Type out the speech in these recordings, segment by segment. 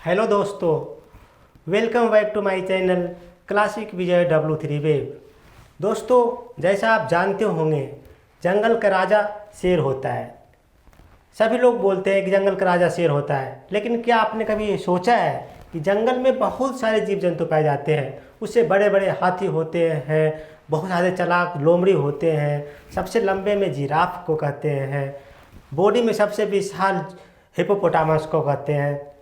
Hello दोस्तों, welcome back to my channel classic Vijay W3 web. दोस्तों, जैसा आप जानते होंगे, जंगल का राजा शेर होता है। सभी लोग बोलते हैं कि जंगल का राजा शेर होता है, लेकिन क्या आपने कभी ये सोचा है कि जंगल में बहुत सारे जीव जंतु पाए जाते हैं। उससे बड़े बड़े हाथी होते हैं, बहुत सारे चालाक लोमड़ी होते हैं, सबसे लंबे में जिराफ को कहते हैं, बॉडी में सबसे विशाल हिप्पोपोटामस को कहते हैं।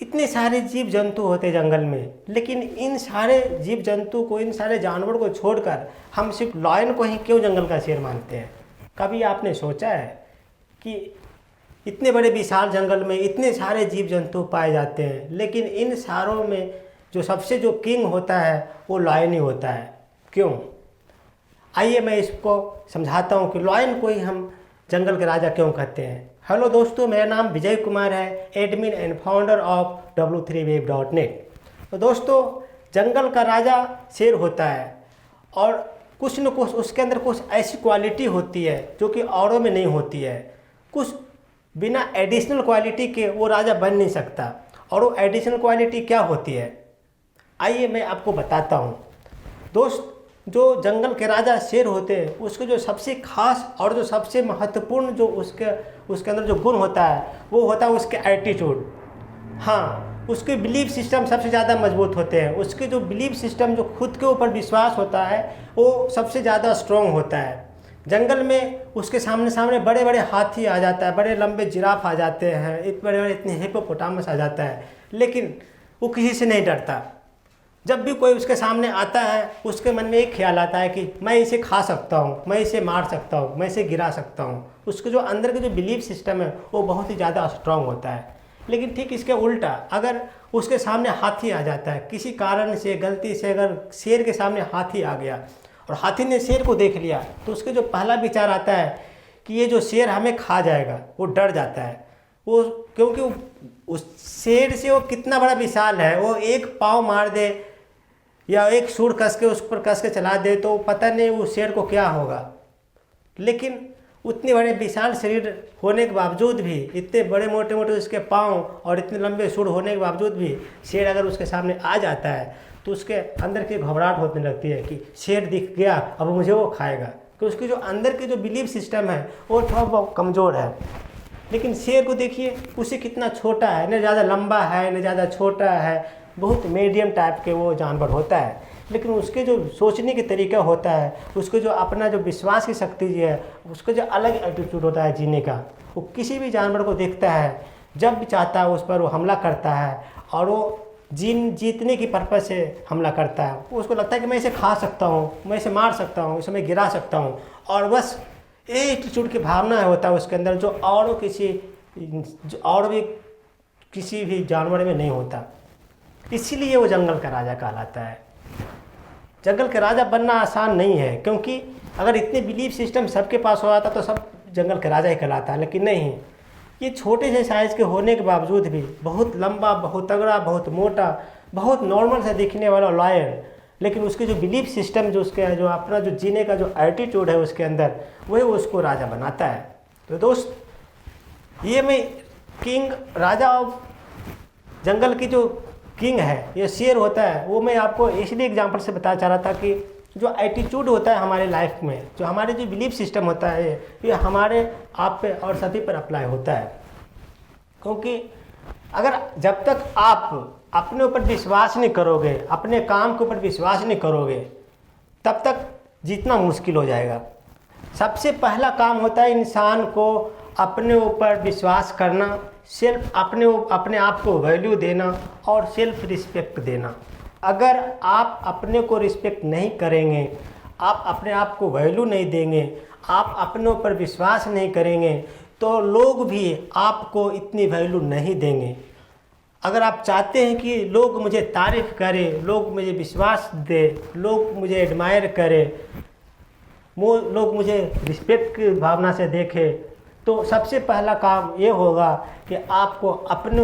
इतने सारे जीव जंतु होते हैं जंगल में, लेकिन इन सारे जीव जंतु को, इन सारे जानवर को छोड़कर हम सिर्फ लायन को ही क्यों जंगल का शेर मानते हैं? कभी आपने सोचा है कि इतने बड़े विशाल जंगल में इतने सारे जीव जंतु पाए जाते हैं, लेकिन इन सारों में जो किंग होता है वो लायन ही होता है। क्यों? आइए मैं इसको समझाता हूँ कि लायन को ही हम जंगल के राजा क्यों कहते हैं। हेलो दोस्तों, मेरा नाम विजय कुमार है, admin and founder of w3web.net। तो दोस्तों, जंगल का राजा शेर होता है और कुछ न कुछ उसके अंदर कुछ ऐसी क्वालिटी होती है जो कि औरों में नहीं होती है। कुछ बिना एडिशनल क्वालिटी के वो राजा बन नहीं सकता। और वो एडिशनल क्वालिटी क्या होती है, आइए मैं आपको बताता हूँ। दोस्त, जो जंगल के राजा शेर होते हैं, उसके जो सबसे खास और जो सबसे महत्वपूर्ण जो उसके अंदर जो गुण होता है वो होता है उसके एटीट्यूड। हाँ, उसके बिलीफ सिस्टम सबसे ज़्यादा मजबूत होते हैं। उसके जो बिलीफ सिस्टम, जो खुद के ऊपर विश्वास होता है, वो सबसे ज़्यादा स्ट्रॉन्ग होता है। जंगल में उसके सामने बड़े बड़े हाथी आ जाता है, बड़े लंबे जिराफ आ जाते हैं, इतने हिप्पोपोटामस आ जाता है, लेकिन वो किसी से नहीं डरता। जब भी कोई उसके सामने आता है, उसके मन में एक ख्याल आता है कि मैं इसे खा सकता हूँ, मैं इसे मार सकता हूँ, मैं इसे गिरा सकता हूँ। उसके जो अंदर के जो बिलीफ सिस्टम है वो बहुत ही ज़्यादा स्ट्रांग होता है। लेकिन ठीक इसके उल्टा, अगर उसके सामने हाथी आ जाता है, किसी कारण से गलती से अगर शेर के सामने हाथी आ गया और हाथी ने शेर को देख लिया, तो उसके जो पहला विचार आता है कि ये जो शेर हमें खा जाएगा, वो डर जाता है। वो क्योंकि उस शेर से वो कितना बड़ा विशाल है, वो एक पाँव मार दे या एक सूंड कस के उस पर कस के चला दे तो पता नहीं उस शेर को क्या होगा। लेकिन उतने बड़े विशाल शरीर होने के बावजूद भी, इतने बड़े मोटे मोटे उसके पाँव और इतने लंबे सूंड होने के बावजूद भी शेर अगर उसके सामने आ जाता है तो उसके अंदर की घबराहट होने लगती है कि शेर दिख गया, अब मुझे वो खाएगा। तो उसकी जो अंदर की जो बिलीफ सिस्टम है वो थोड़ा बहुत कमज़ोर है। लेकिन शेर को देखिए, उसे कितना छोटा है, न ज़्यादा लंबा है न ज़्यादा छोटा है, बहुत मीडियम टाइप के वो जानवर होता है। लेकिन उसके जो सोचने के तरीका होता है, उसके जो अपना जो विश्वास की शक्ति जी है, उसका जो अलग एटीट्यूड होता है जीने का। वो किसी भी जानवर को देखता है, जब भी चाहता है उस पर वो हमला करता है, और वो जीतने की पर्पज़ से हमला करता है। उसको लगता है कि मैं इसे खा सकता हूँ, मैं इसे मार सकता हूँ, इसे मैं गिरा सकता हूँ, और बस एटीट्यूड की भावना होता है उसके अंदर, जो और भी किसी भी जानवर में नहीं होता। इसीलिए वो जंगल का राजा कहलाता है। जंगल का राजा बनना आसान नहीं है, क्योंकि अगर इतने बिलीफ सिस्टम सबके पास हो जाता तो सब जंगल का राजा ही कहलाता है। लेकिन नहीं, ये छोटे से साइज़ के होने के बावजूद भी बहुत लंबा, बहुत तगड़ा, बहुत मोटा, बहुत नॉर्मल से दिखने वाला लायन, लेकिन उसके जो बिलीफ सिस्टम, जो उसके जो अपना जो जीने का जो एटीट्यूड है उसके अंदर, वही उसको राजा बनाता है। तो दोस्त, ये मैं किंग, राजा ऑफ जंगल की जो किंग है, ये शेर होता है, वो मैं आपको इसलिए एग्जांपल से बताना चाह रहा था कि जो एटीट्यूड होता है हमारे लाइफ में, जो हमारे जो बिलीफ सिस्टम होता है, ये हमारे आप पे और सभी पर अप्लाई होता है। क्योंकि अगर जब तक आप अपने ऊपर विश्वास नहीं करोगे, अपने काम के ऊपर विश्वास नहीं करोगे, तब तक जीतना मुश्किल हो जाएगा। सबसे पहला काम होता है इंसान को अपने ऊपर विश्वास करना, अपने आप को वैल्यू देना और सेल्फ रिस्पेक्ट देना। अगर आप अपने को रिस्पेक्ट नहीं करेंगे, आप अपने आप को वैल्यू नहीं देंगे, आप अपने ऊपर विश्वास नहीं करेंगे, तो लोग भी आपको इतनी वैल्यू नहीं देंगे। अगर आप चाहते हैं कि लोग मुझे तारीफ़ करें, लोग मुझे विश्वास दें, लोग मुझे एडमायर करें, लोग मुझे रिस्पेक्ट की भावना से देखें, तो सबसे पहला काम ये होगा कि आपको अपने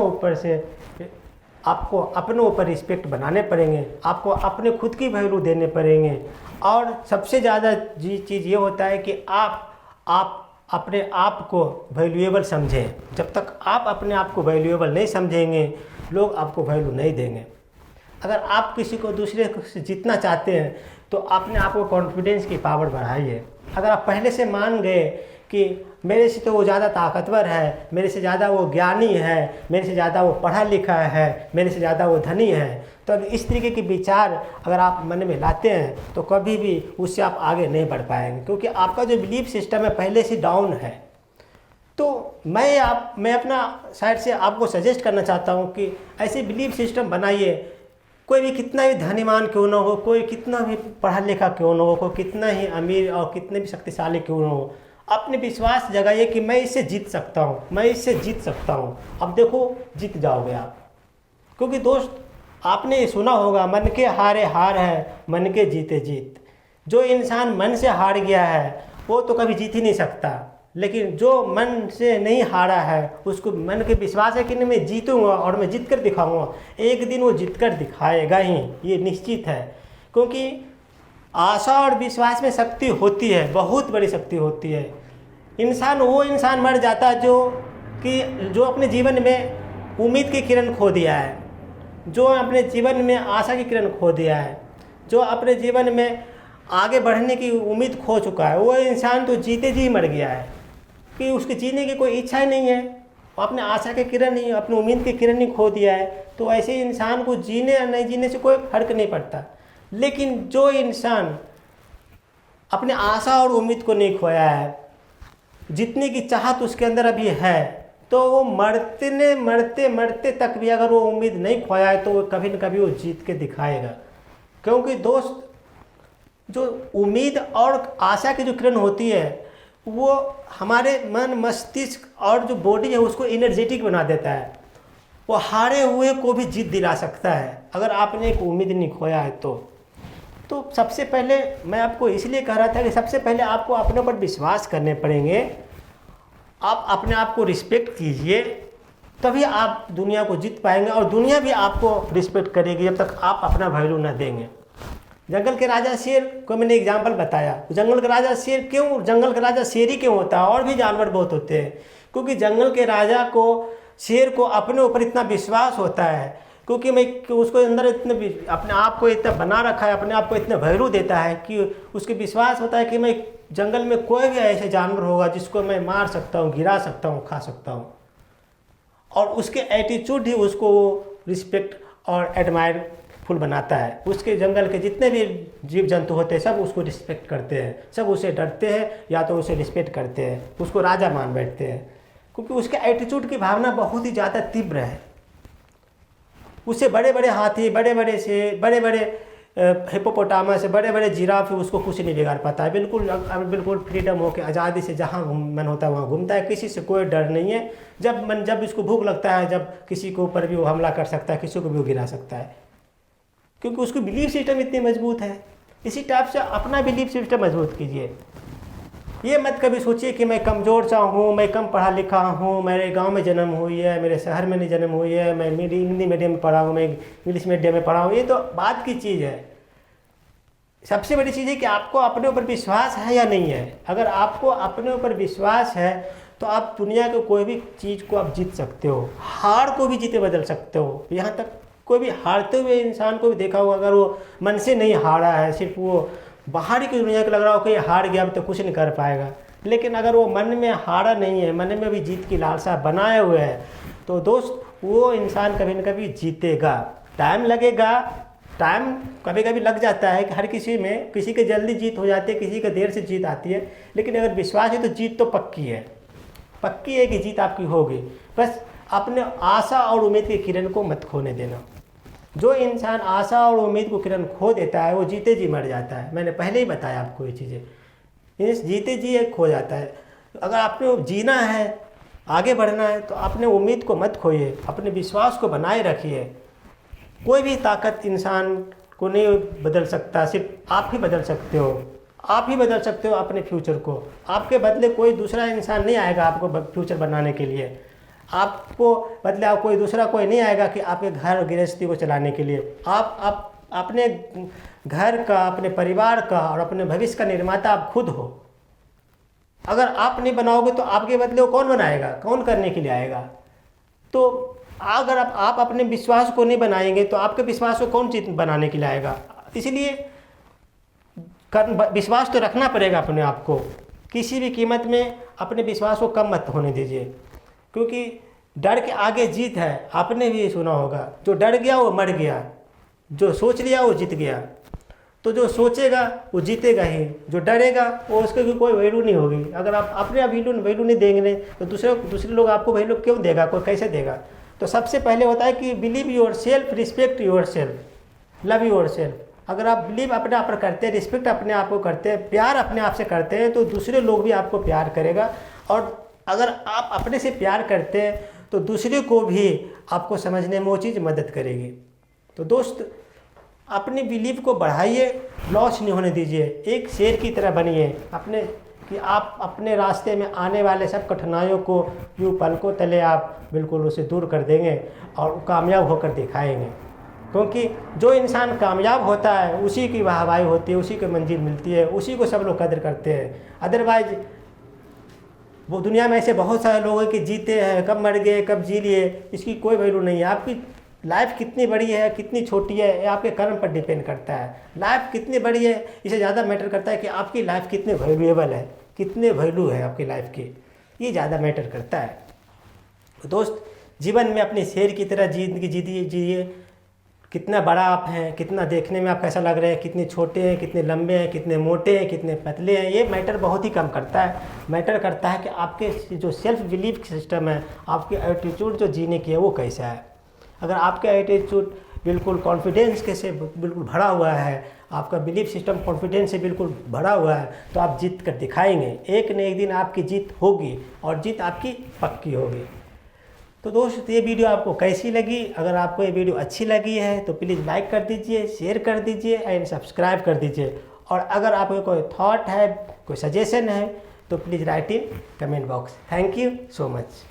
ऊपर रिस्पेक्ट बनाने पड़ेंगे, आपको अपने खुद की वैल्यू देने पड़ेंगे। और सबसे ज़्यादा चीज़ ये होता है कि आप अपने आप को वैल्यूएबल समझें। जब तक आप अपने आप को वैल्यूएबल नहीं समझेंगे, लोग आपको वैल्यू नहीं देंगे। अगर आप किसी को दूसरे से जीतना चाहते हैं तो अपने आप को कॉन्फिडेंस की पावर बढ़ाइए। अगर आप पहले से मान गए कि मेरे से तो वो ज़्यादा ताकतवर है, मेरे से ज़्यादा वो ज्ञानी है, मेरे से ज़्यादा वो पढ़ा लिखा है, मेरे से ज़्यादा वो धनी है, तो इस तरीके के विचार अगर आप मन में लाते हैं तो कभी भी उससे आप आगे नहीं बढ़ पाएंगे, क्योंकि आपका जो बिलीफ सिस्टम है पहले से डाउन है। तो मैं अपना साइड से आपको सजेस्ट करना चाहता हूँ कि ऐसे बिलीफ सिस्टम बनाइए। कोई भी कितना भी धनीमान क्यों ना हो, कोई कितना भी पढ़ा लिखा क्यों ना हो, कोई कितना ही अमीर और कितने भी शक्तिशाली क्यों ना हो, अपने विश्वास जगाइए कि मैं इससे जीत सकता हूँ, मैं इससे जीत सकता हूँ। अब देखो जीत जाओगे आप। क्योंकि दोस्त, आपने सुना होगा, मन के हारे हार है, मन के जीते जीत। जो इंसान मन से हार गया है वो तो कभी जीत ही नहीं सकता, लेकिन जो मन से नहीं हारा है उसको मन के विश्वास है कि नहीं मैं जीतूंगा और मैं जीत कर दिखाऊंगा। एक दिन वो जीत कर दिखाएगा ही, ये निश्चित है। क्योंकि आशा और विश्वास में शक्ति होती है, बहुत बड़ी शक्ति होती है। वो इंसान मर जाता है जो अपने जीवन में उम्मीद की किरण खो दिया है, जो अपने जीवन में आशा की किरण खो दिया है, जो अपने जीवन में आगे बढ़ने की उम्मीद खो चुका है। वो इंसान तो जीते जी मर गया है कि उसके जीने की कोई इच्छा ही नहीं है। वो अपने आशा की किरण ही, अपनी उम्मीद की किरण ही खो दिया है। तो ऐसे इंसान को जीने या नहीं जीने से कोई फर्क नहीं पड़ता। लेकिन जो इंसान अपने आशा और उम्मीद को नहीं खोया है, जितने की चाहत उसके अंदर अभी है, तो वो मरते तक भी अगर वो उम्मीद नहीं खोया है तो वो कभी न कभी वो जीत के दिखाएगा। क्योंकि दोस्त, जो उम्मीद और आशा की जो किरण होती है वो हमारे मन, मस्तिष्क और जो बॉडी है उसको एनर्जेटिक बना देता है। वो हारे हुए को भी जीत दिला सकता है अगर आपने एक उम्मीद नहीं खोया है तो सबसे पहले मैं आपको इसलिए कह रहा था कि सबसे पहले आपको अपने ऊपर विश्वास करने पड़ेंगे। आप अपने आप को रिस्पेक्ट कीजिए, तभी आप दुनिया को जीत पाएंगे और दुनिया भी आपको रिस्पेक्ट करेगी जब तक आप अपना वैल्यू न देंगे। जंगल के राजा शेर को मैंने एग्जाम्पल बताया। जंगल का राजा शेर ही क्यों होता है? और भी जानवर बहुत होते हैं, क्योंकि जंगल के राजा को, शेर को अपने ऊपर इतना विश्वास होता है, क्योंकि उसको अंदर अपने आप को इतना बना रखा है, अपने आप को इतना वैल्यू देता है कि उसके विश्वास होता है कि मैं जंगल में कोई भी ऐसे जानवर होगा जिसको मैं मार सकता हूँ, गिरा सकता हूँ, खा सकता हूँ। और उसके एटीट्यूड ही उसको रिस्पेक्ट और एडमायर फुल बनाता है। उसके जंगल के जितने भी जीव जंतु होते हैं सब उसको रिस्पेक्ट करते हैं, सब उसे डरते हैं या तो उसे रिस्पेक्ट करते हैं, उसको राजा मान बैठते हैं, क्योंकि उसके एटीट्यूड की भावना बहुत ही ज़्यादा तीव्र है। उससे बड़े बड़े हाथी, बड़े बड़े हिप्पोपोटामस, बड़े बड़े जिराफ उसको कुछ नहीं बिगाड़ पाता है। बिल्कुल फ्रीडम होकर आज़ादी से जहाँ मन होता है वहाँ घूमता है, किसी से कोई डर नहीं है। जब इसको भूख लगता है, जब किसी के ऊपर भी वो हमला कर सकता है, किसी को भी वो गिरा सकता है, क्योंकि उसकी बिलीफ सिस्टम इतनी मजबूत है। इसी टाइप से अपना बिलीफ सिस्टम मजबूत कीजिए। ये मत कभी सोचिए कि मैं कमज़ोर सा हूँ, मैं कम पढ़ा लिखा हूँ, मेरे गांव में जन्म हुई है, मेरे शहर में नहीं जन्म हुई है, मैं हिंदी मीडियम में पढ़ा हूँ, मैं इंग्लिश मीडियम में पढ़ा हूँ। ये तो बात की चीज़ है। सबसे बड़ी चीज़ है कि आपको अपने ऊपर विश्वास है या नहीं है। अगर आपको अपने ऊपर विश्वास है तो आप दुनिया के कोई भी चीज़ को आप जीत सकते हो, हार को भी जीते बदल सकते हो। यहाँ तक कोई भी हारते हुए इंसान को भी देखा होगा, अगर वो मन से नहीं हारा है, सिर्फ वो बाहरी की दुनिया को लग रहा हो कि हार गया तो कुछ नहीं कर पाएगा, लेकिन अगर वो मन में हारा नहीं है, मन में भी जीत की लालसा बनाए हुए है, तो दोस्त वो इंसान कभी न कभी जीतेगा। टाइम लगेगा, टाइम कभी कभी लग जाता है कि हर किसी में, किसी के जल्दी जीत हो जाती है, किसी के देर से जीत आती है, लेकिन अगर विश्वास है तो जीत तो पक्की है कि जीत आपकी होगी। बस अपने आशा और उम्मीद की किरण को मत खोने देना। जो इंसान आशा और उम्मीद को किरण खो देता है वो जीते जी मर जाता है। मैंने पहले ही बताया आपको ये चीज़ें, इस जीते जी एक खो जाता है। अगर आपने जीना है, आगे बढ़ना है, तो अपने उम्मीद को मत खोइए, अपने विश्वास को बनाए रखिए। कोई भी ताकत इंसान को नहीं बदल सकता, सिर्फ आप ही बदल सकते हो। आप ही बदल सकते हो अपने फ्यूचर को। आपके बदले कोई दूसरा इंसान नहीं आएगा आपको फ्यूचर बनाने के लिए। आपको बदले कोई दूसरा कोई नहीं आएगा कि आपके घर गृहस्थी को चलाने के लिए। आप अपने घर का, अपने परिवार का और अपने भविष्य का निर्माता आप खुद हो। अगर आप नहीं बनाओगे तो आपके बदले वो कौन बनाएगा, कौन करने के लिए आएगा। तो अगर आप अपने विश्वास को नहीं बनाएंगे तो आपके विश्वास को कौन चीज़ बनाने के लिए आएगा। इसलिए विश्वास तो रखना पड़ेगा अपने आप को, किसी भी कीमत में अपने विश्वास को कम मत होने दीजिए, क्योंकि डर के आगे जीत है। आपने भी ये सुना होगा, जो डर गया वो मर गया, जो सोच लिया वो जीत गया। तो जो सोचेगा वो जीतेगा ही, जो डरेगा वो उसके कोई वैल्यू नहीं होगी। अगर आप अपने वैल्यू नहीं देंगे तो दूसरे लोग आपको वैल्यू क्यों देगा, कोई कैसे देगा। तो सबसे पहले होता है कि believe your self, respect your self, love your self. अगर आप बिलीव अपने आप पर करते हैं, रिस्पेक्ट अपने आप को करते हैं, प्यार अपने आप से करते हैं, तो दूसरे लोग भी आपको प्यार करेगा। और अगर आप अपने से प्यार करते हैं तो दूसरे को भी आपको समझने में वो चीज़ मदद करेगी। तो दोस्त, अपनी बिलीव को बढ़ाइए, लॉस नहीं होने दीजिए। एक शेर की तरह बनिए अपने, कि आप अपने रास्ते में आने वाले सब कठिनाइयों को यूँ पलकों तले आप बिल्कुल उसे दूर कर देंगे और कामयाब होकर दिखाएंगे। क्योंकि जो इंसान कामयाब होता है उसी की वाहवाही होती है, उसी को मंजिल मिलती है, उसी को सब लोग कदर करते हैं। अदरवाइज वो दुनिया में ऐसे बहुत सारे लोग हैं कि जीते हैं, कब मर गए कब जी लिए, इसकी कोई वैल्यू नहीं है। आपकी लाइफ कितनी बड़ी है कितनी छोटी है ये आपके कर्म पर डिपेंड करता है। लाइफ कितनी बड़ी है इसे ज़्यादा मैटर करता है कि आपकी लाइफ कितने वैल्यूएबल है, कितने वैल्यू है आपकी लाइफ की, ये ज़्यादा मैटर करता है। तो दोस्त, जीवन में अपने शेर की तरह जिंदगी जिए। कितना बड़ा आप हैं, कितना देखने में आप कैसा लग रहे हैं, कितने छोटे हैं, कितने लंबे हैं, कितने मोटे हैं, कितने पतले हैं, ये मैटर बहुत ही कम करता है। मैटर करता है कि आपके जो सेल्फ बिलीफ सिस्टम है, आपकी एटीट्यूड जो जीने की है वो कैसा है। अगर आपका एटीट्यूड बिल्कुल कॉन्फिडेंस के से बिल्कुल भरा हुआ है, आपका बिलीफ सिस्टम कॉन्फिडेंस से बिल्कुल भरा हुआ है, तो आप जीत कर दिखाएंगे। एक न एक दिन आपकी जीत होगी और जीत आपकी पक्की होगी। तो दोस्त, ये वीडियो आपको कैसी लगी? अगर आपको ये वीडियो अच्छी लगी है तो प्लीज़ लाइक कर दीजिए, शेयर कर दीजिए एंड सब्सक्राइब कर दीजिए। और अगर आपको कोई थॉट है, कोई सजेशन है तो please write in comment box. Thank you so much.